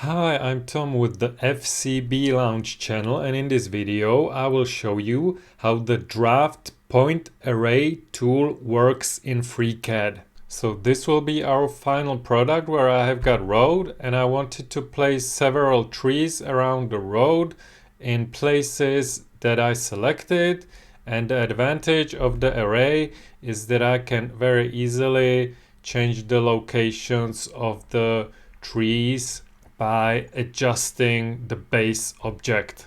Hi, I'm Tom with the FCB Launch channel, and in this video I will show you how the Draft Point Array tool works in FreeCAD. So this will be our final product where I have got road and I wanted to place several trees around the road in places that I selected, and the advantage of the array is that I can very easily change the locations of the trees by adjusting the base object.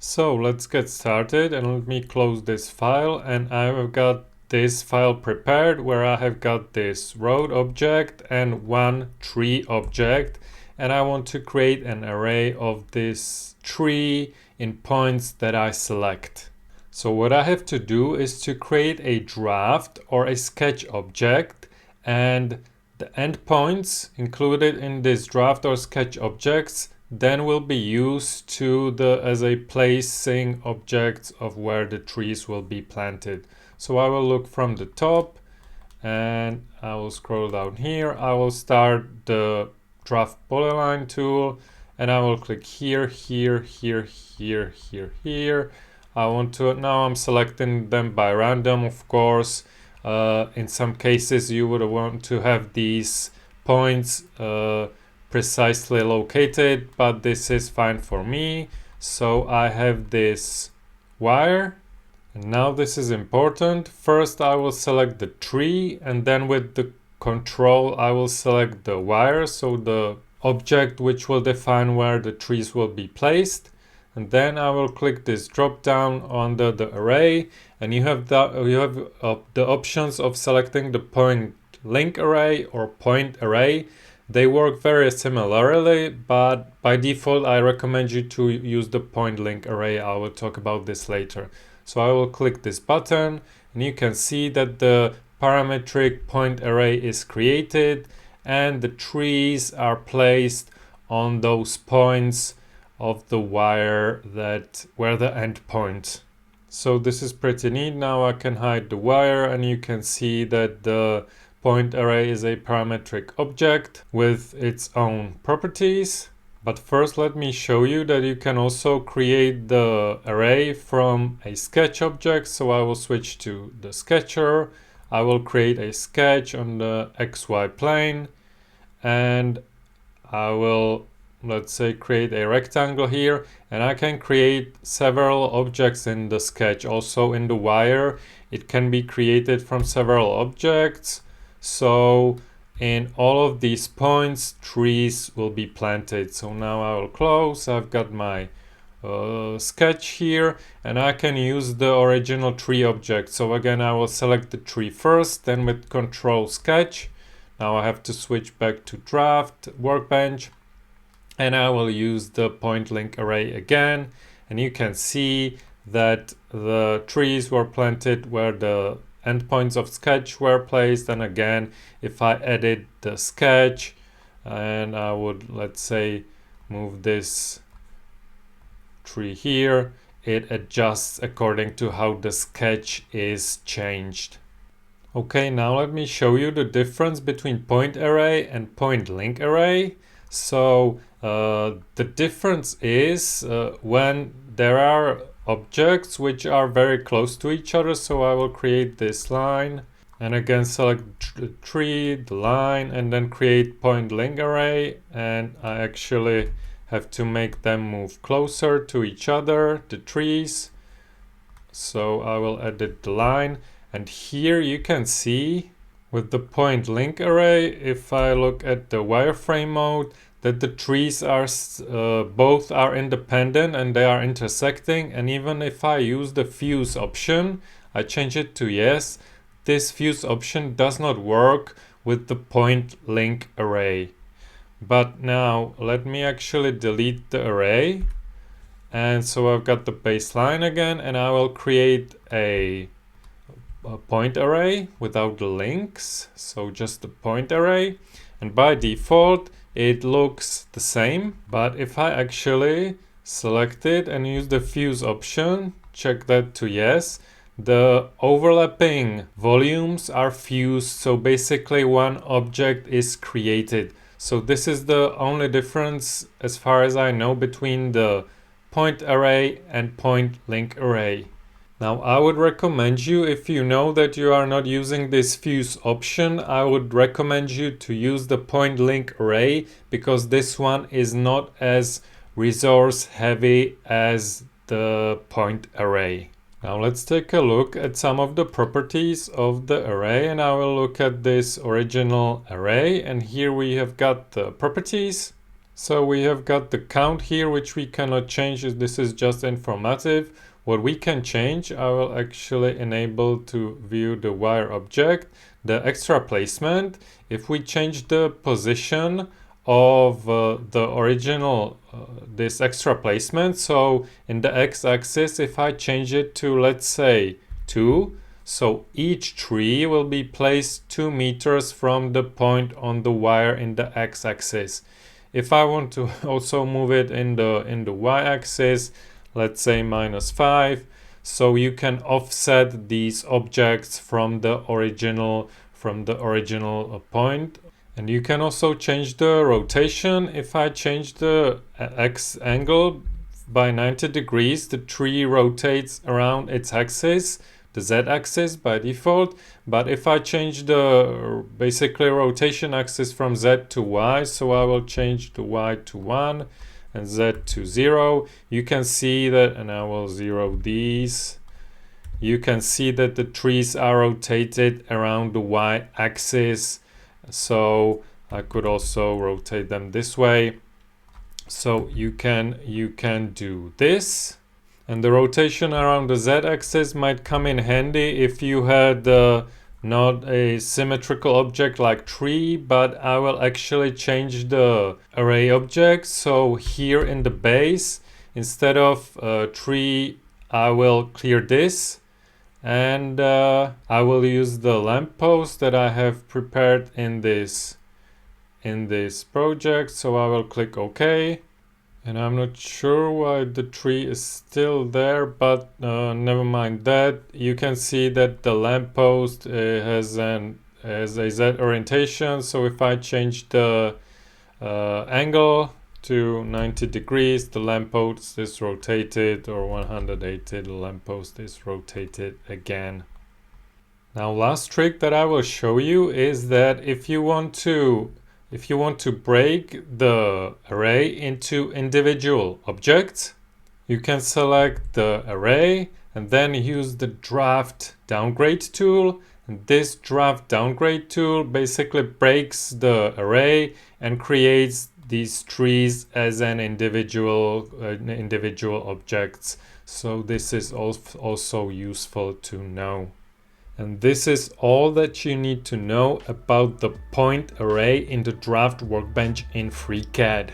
So let's get started, and let me close this file, and I've got this file prepared where I have got this road object and one tree object, and I want to create an array of this tree in points that I select. So what I have to do is to create a draft or a sketch object, and the endpoints included in this draft or sketch objects then will be used as a placing objects of where the trees will be planted. So I will look from the top and I will scroll down here. I will start the draft polyline tool and I will click here, here, here, here, here, here. Now I'm selecting them by random, of course. In some cases you would want to have these points precisely located, but this is fine for me. So I have this wire, and now this is important. First I will select the tree, and then with the control I will select the wire, so the object which will define where the trees will be placed. And then I will click this drop down under the array, and you have the options of selecting the point link array or point array. They work very similarly, but by default I recommend you to use the point link array. I will talk about this later. So I will click this button, and you can see that the parametric point array is created and the trees are placed on those points of the wire that were the endpoint. So this is pretty neat. Now I can hide the wire, and you can see that the point array is a parametric object with its own properties. But first let me show you that you can also create the array from a sketch object. So I will switch to the sketcher. I will create a sketch on the XY plane, and I will, let's say, create a rectangle here, and I can create several objects in the sketch. Also in the wire it can be created from several objects. So in all of these points trees will be planted. So now I will close. I've got my sketch here, and I can use the original tree object. So again I will select the tree first, then with Control Sketch. Now I have to switch back to Draft Workbench, and I will use the point link array again, and you can see that the trees were planted where the endpoints of sketch were placed. And again, if I edit the sketch and I would, let's say, move this tree here, it adjusts according to how the sketch is changed. Okay, now let me show you the difference between point array and point link array. So the difference is when there are objects which are very close to each other. So I will create this line, and again select the tree, the line, and then create point link array, and I actually have to make them move closer to each other, the trees. So I will edit the line, and here you can see with the point link array, if I look at the wireframe mode, that the trees are both are independent and they are intersecting. And even if I use the fuse option, I change it to yes, this fuse option does not work with the point link array. But now let me actually delete the array, and so I've got the baseline again, and I will create a point array without the links, so just the point array, and by default it looks the same. But if I actually select it and use the fuse option, check that to yes, the overlapping volumes are fused, so basically one object is created. So this is the only difference as far as I know between the point array and point link array. Now I would recommend you, if you know that you are not using this fuse option, I would recommend you to use the point link array, because this one is not as resource heavy as the point array. Now let's take a look at some of the properties of the array, and I will look at this original array, and here we have got the properties. So we have got the count here, which we cannot change. This is just informative. What we can change, I will actually enable to view the wire object, the extra placement. If we change the position of the original, this extra placement, so in the x-axis, if I change it to, let's say, 2, so each tree will be placed 2 meters from the point on the wire in the x-axis. If I want to also move it in the y-axis, let's say -5, so you can offset these objects from the original point. And you can also change the rotation. If I change the x angle by 90 degrees, the tree rotates around its axis, the z-axis by default. But if I change the basically rotation axis from z to y, so I will change the y to 1 and z to 0, you can see that, and I will 0 these, you can see that the trees are rotated around the y-axis. So I could also rotate them this way. So you can do this. And the rotation around the z-axis might come in handy if you had not a symmetrical object like tree, but I will actually change the array object. So here in the base, instead of tree, I will clear this, and I will use the lamppost that I have prepared in this project. So I will click OK. And I'm not sure why the tree is still there, but never mind that. You can see that the lamppost has a Z orientation. So if I change the angle to 90 degrees, the lamppost is rotated, or 180, the lamppost is rotated again. Now, last trick that I will show you is that if you want to break the array into individual objects, you can select the array and then use the draft downgrade tool. And this draft downgrade tool basically breaks the array and creates these trees as an individual objects. So this is also useful to know. And this is all that you need to know about the point array in the Draft Workbench in FreeCAD.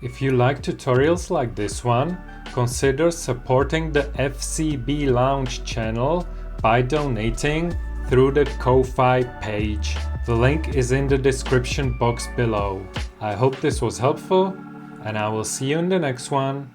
If you like tutorials like this one, consider supporting the FCB Lounge channel by donating through the Ko-Fi page. The link is in the description box below. I hope this was helpful, and I will see you in the next one.